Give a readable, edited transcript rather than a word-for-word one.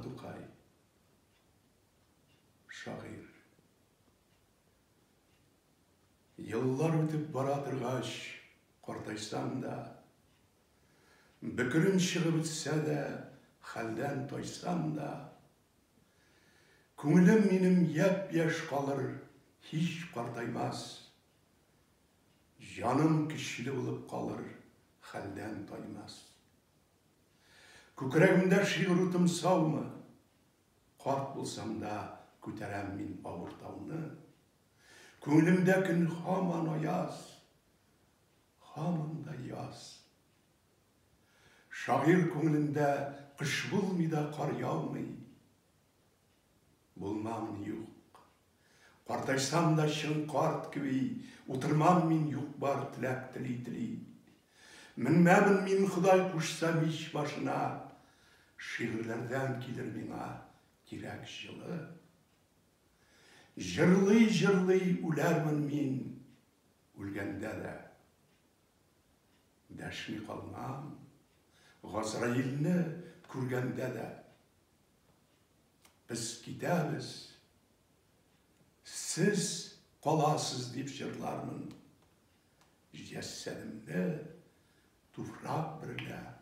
Тукай, шағир. Yıllar ötüp baradırgaç, qартайсам да, бікірім шығып өтсе де, халден тойсам да, көңілім менім еп-еш қалыр, hiç qартаймас. Жаным кішілі болып қалыр, халден тоймас. Көкірегімде шиғыр тұмсауны, қарт болсам да, көтерем мен ауыр тауны. Көңілімде күн хаман аяз, хаманда яз. Шағир көңілінде қыш болмайда қар яумай. Болмамын юқ, қартайсам да шын қарт кіби, отырмам мен юқ бар тіләк тілей. Мінмәмін мен Құдай құшсам еш башына, шиғырлардан келір меңа керек жылы. Жырлый-жырлый үләрмін мен, өлгенде де. Дәшмей қалмам, Ғазраилні көргенде де. Біз кетеміз, сіз қаласыз деп жырлармын. Жәсәдімді туфрак бірлә